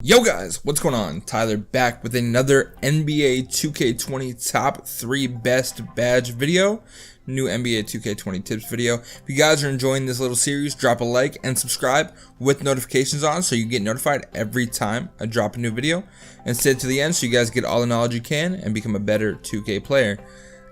Yo guys, what's going on? Tyler back with another NBA 2K20 top 3 best badge video. New NBA 2K20 tips video. If you guys are enjoying this little series, drop a like and subscribe with notifications on so you get notified every time I drop a new video. And stay to the end so you guys get all the knowledge you can and become a better 2K player.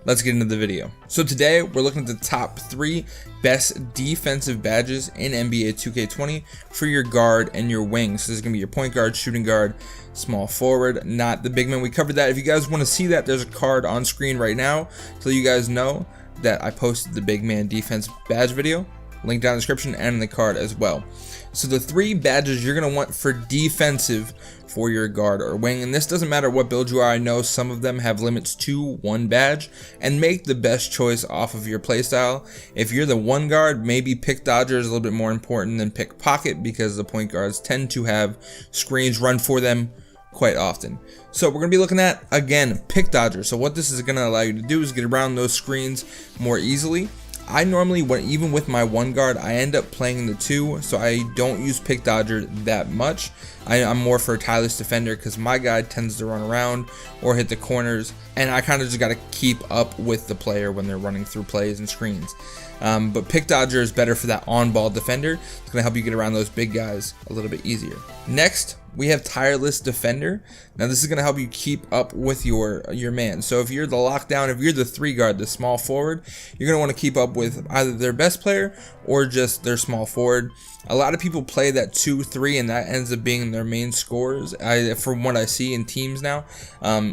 Let's get into the video. So today we're looking at the top 3 best defensive badges in NBA 2K20 for your guard and your wing. So this is gonna be your point guard, shooting guard, small forward, not the big man. We covered that. If you guys want to see that, there's a card on screen right now so you guys know that I posted the big man defense badge video. Link down in the description and in the card as well. So the 3 badges you're going to want for defensive for your guard or wing, and this doesn't matter what build you are. I know some of them have limits to 1 badge, and make the best choice off of your playstyle. If you're the 1 guard, maybe pick dodger is a little bit more important than pick pocket because the point guards tend to have screens run for them quite often. So we're going to be looking at, again, pick dodger. So what this is going to allow you to do is get around those screens more easily. I normally, even with my 1 guard, I end up playing the 2, so I don't use pick dodger that much. I'm more for a tireless defender because my guy tends to run around or hit the corners, and I kind of just got to keep up with the player when they're running through plays and screens. But pick dodger is better for that on-ball defender. It's going to help you get around those big guys a little bit easier. Next, we have tireless defender. Now this is going to help you keep up with your man. So if you're the lockdown, if you're the 3 guard, the small forward, you're going to want to keep up with either their best player or just their small forward. A lot of people play that 2-3 and that ends up being their main scorers from what I see in teams now.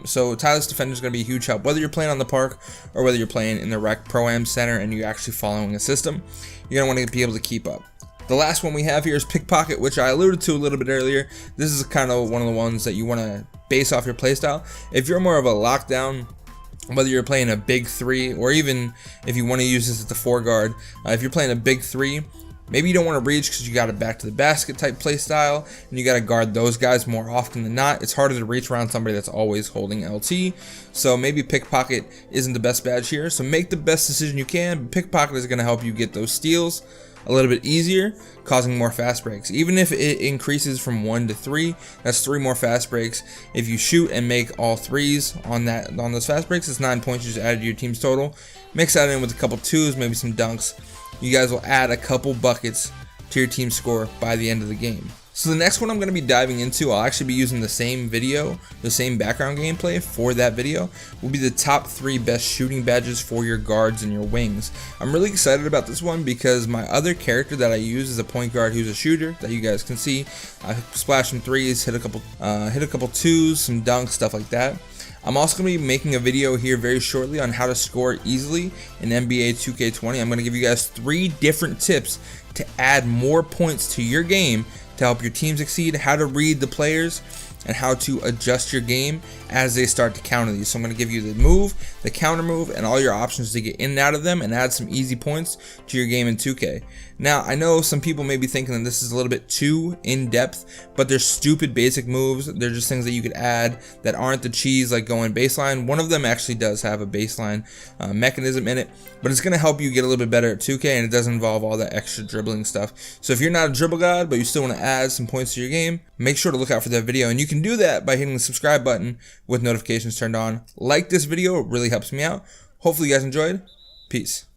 So tireless defender is going to be a huge help, whether you're playing on the park or whether you're playing in the rec pro-am center and you're actually following a system. You're going to want to be able to keep up. The last one we have here is pickpocket, which I alluded to a little bit earlier. This is kind of one of the ones that you want to base off your playstyle. If you're more of a lockdown, whether you're playing a big 3 or even if you want to use this as the 4 guard, if you're playing a big 3, maybe you don't want to reach because you got a back to the basket type play style and you got to guard those guys more often than not. It's harder to reach around somebody that's always holding LT. So maybe pickpocket isn't the best badge here. So make the best decision you can. Pickpocket is going to help you get those steals a little bit easier, causing more fast breaks. Even if it increases from 1 to 3, that's 3 more fast breaks. If you shoot and make all 3s on those fast breaks, it's 9 points you just added to your team's total. Mix that in with a couple 2s, maybe some dunks. You guys will add a couple buckets to your team score by the end of the game. So the next one I'm going to be diving into, I'll actually be using the same video, the same background gameplay for that video, will be the top 3 best shooting badges for your guards and your wings. I'm really excited about this one because my other character that I use is a point guard who's a shooter that you guys can see. I splash some 3s, hit a couple 2s, some dunks, stuff like that. I'm also going to be making a video here very shortly on how to score easily in NBA 2K20. I'm going to give you guys 3 different tips to add more points to your game to help your team succeed, how to read the players, and how to adjust your game as they start to counter these. So I'm going to give you the move, the counter move, and all your options to get in and out of them and add some easy points to your game in 2K. Now, I know some people may be thinking that this is a little bit too in-depth, but they're stupid basic moves. They're just things that you could add that aren't the cheese like going baseline. One of them actually does have a baseline mechanism in it, but it's going to help you get a little bit better at 2K, and it doesn't involve all that extra dribbling stuff. So if you're not a dribble god, but you still want to add some points to your game, make sure to look out for that video, and you can do that by hitting the subscribe button with notifications turned on. Like this video, it really helps me out. Hopefully you guys enjoyed. Peace.